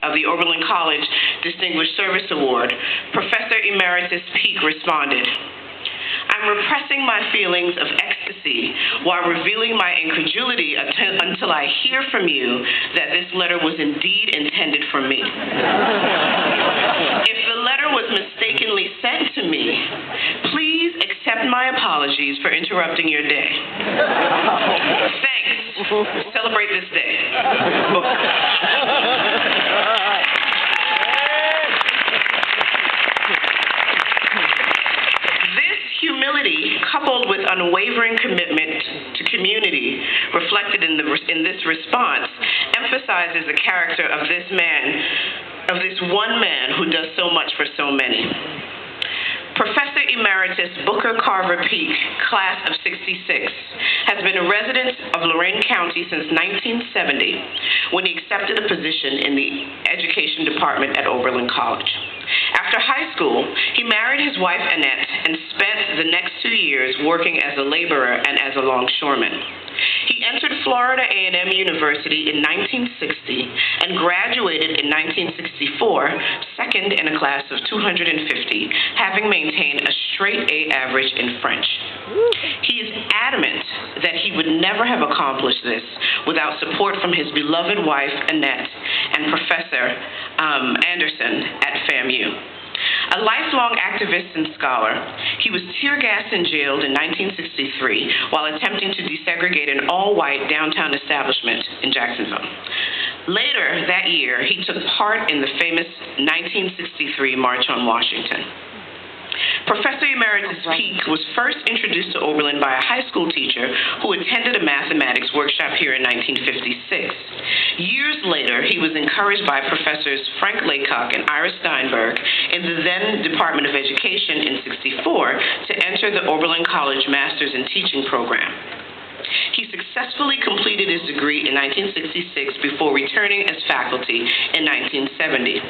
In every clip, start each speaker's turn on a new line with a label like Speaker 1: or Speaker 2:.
Speaker 1: of the Oberlin College Distinguished Service Award, Professor Emeritus Peak responded, "I'm repressing my feelings of ecstasy while revealing my incredulity until I hear from you that this letter was indeed intended for me. If the letter was mistakenly sent to me, please accept my apologies for interrupting your day. Thanks. Celebrate this day." Humility, coupled with unwavering commitment to community, reflected in this response, emphasizes the character of this one man who does so much for so many. Professor Emeritus Booker Carver Peak, class of '66, has been a resident of Lorain County since 1970, when he accepted a position in the education department at Oberlin College. After high school, he married his wife Annette and spent the next 2 years working as a laborer and as a longshoreman. He entered Florida A&M University in 1960 and graduated in 1964, second in a class of 250, having maintained a straight A average in French. He is adamant that he would never have accomplished this without support from his beloved wife, Annette, and Professor Anderson at FAMU. A lifelong activist and scholar, he was tear-gassed and jailed in 1963 while attempting to desegregate an all-white downtown establishment in Jacksonville. Later that year, he took part in the famous 1963 March on Washington. Professor Emeritus Peak was first introduced to Oberlin by a high school teacher who attended a mathematics workshop here in 1956. Years later, he was encouraged by Professors Frank Laycock and Ira Steinberg in the then Department of Education in '64 to enter the Oberlin College Masters in Teaching program. He successfully completed his degree in 1966 before returning as faculty in 1970.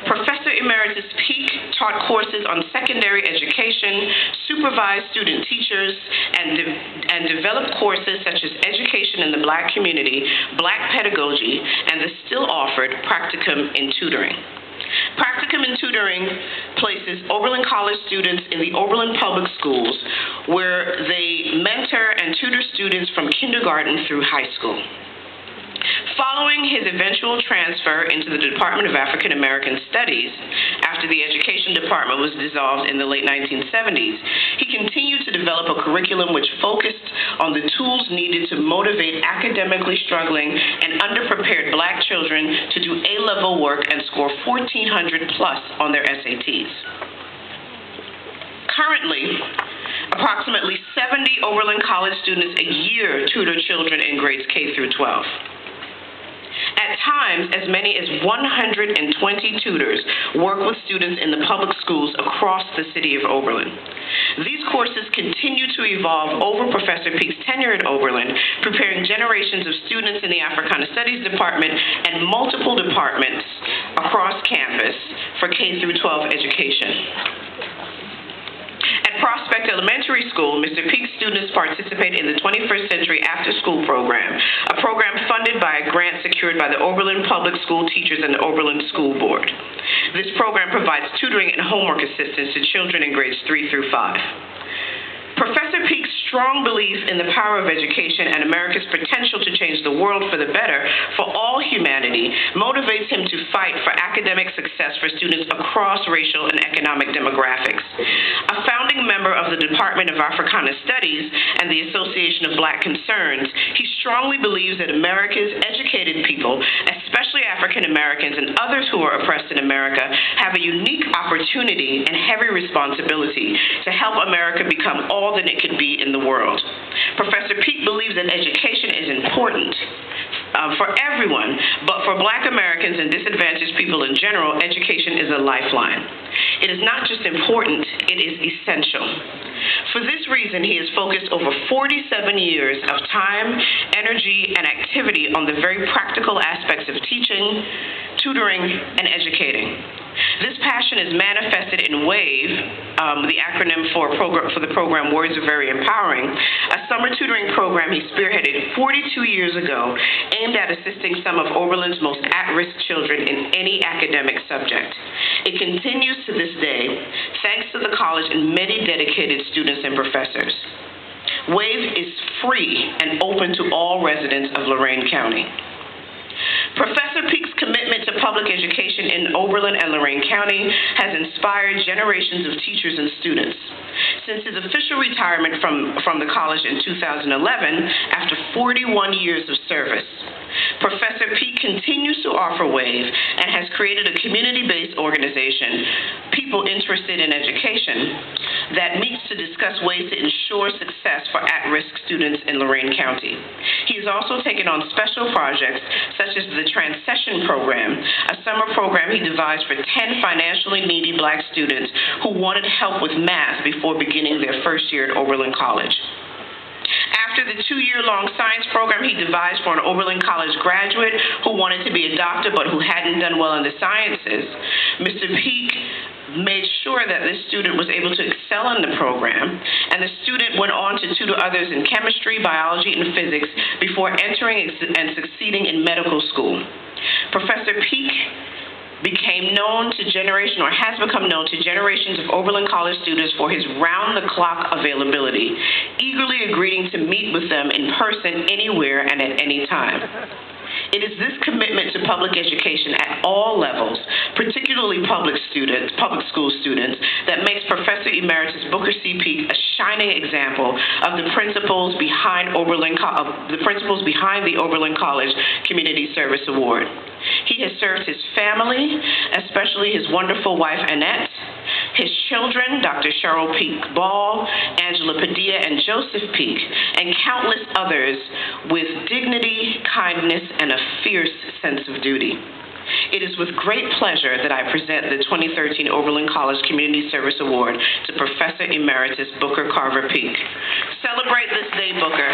Speaker 1: Professor Emeritus Peak taught courses on secondary education, supervised student teachers, and developed courses such as education in the Black community, Black pedagogy, and the still offered practicum in tutoring. Practicum in tutoring places Oberlin College students in the Oberlin Public Schools, where they mentor and tutor students from kindergarten through high school. Following his eventual transfer into the Department of African American Studies, after the Education Department was dissolved in the late 1970s, he continued to develop a curriculum which focused on the tools needed to motivate academically struggling and underprepared Black children to do A-level work and score 1,400 plus on their SATs. Currently, approximately 70 Oberlin College students a year tutor children in grades K through 12. At times, as many as 120 tutors work with students in the public schools across the city of Oberlin. These courses continue to evolve over Professor Peak's tenure at Oberlin, preparing generations of students in the Africana Studies Department and multiple departments across campus for K through 12 education. At Prospect Elementary School, Mr. Peak's students participate in the 21st Century After School Program, a program funded by a grant secured by the Oberlin Public School Teachers and the Oberlin School Board. This program provides tutoring and homework assistance to children in grades 3 through 5. Professor Peak's strong belief in the power of education and America's potential to change the world for the better for all humanity motivates him to fight for academic success for students across racial and economic demographics. A founding member of the Department of Africana Studies and the Association of Black Concerns, he strongly believes that America's educated people, especially African Americans and others who are oppressed in America, have a unique opportunity and heavy responsibility to help America become all that it could be in the world. Professor Peak believes that education is important for everyone, but for Black Americans and disadvantaged people in general, education is a lifeline. It is not just important, it is essential. For this reason, he has focused over 47 years of time, energy, and activity on the very practical aspects of teaching, tutoring, and educating. This passion is manifested in WAVE, the acronym for the program Words Are Very Empowering, a summer tutoring program he spearheaded 42 years ago aimed at assisting some of Oberlin's most at-risk children in any academic subject. It continues to this day, thanks to the college and many dedicated students and professors. WAVE is free and open to all residents of Lorain County. Professor Peek's commitment to public education in Oberlin and Lorain County has inspired generations of teachers and students. Since his official retirement from the college in 2011, after 41 years of service, Professor Peek continues to offer WAVE and has created a community-based organization, People Interested in Education, that meets to discuss ways to ensure success for at-risk students in Lorain County. He has also taken on special projects such as the Transition Program, a summer program he devised for 10 financially needy Black students who wanted help with math before beginning their first year at Oberlin College. After the 2-year-long science program he devised for an Oberlin College graduate who wanted to be a doctor but who hadn't done well in the sciences, Mr. Peek made sure that this student was able to excel in the program, and the student went on to tutor others in chemistry, biology, and physics before entering and succeeding in medical school. Professor Peek became known to has become known to generations of Oberlin College students for his round-the-clock availability, eagerly agreeing to meet with them in person anywhere and at any time. It is this commitment to public education at all levels, particularly public school students, that makes Professor Emeritus Booker C. Peek a shining example of the principles behind the Oberlin College Community Service Award. He has served his family, especially his wonderful wife Annette, his children, Dr. Cheryl Peek Ball, Angela Padilla, and Joseph Peek, and countless others with dignity, kindness, and a fierce sense of duty. It is with great pleasure that I present the 2013 Oberlin College Community Service Award to Professor Emeritus Booker Carver Peek. Celebrate this day, Booker.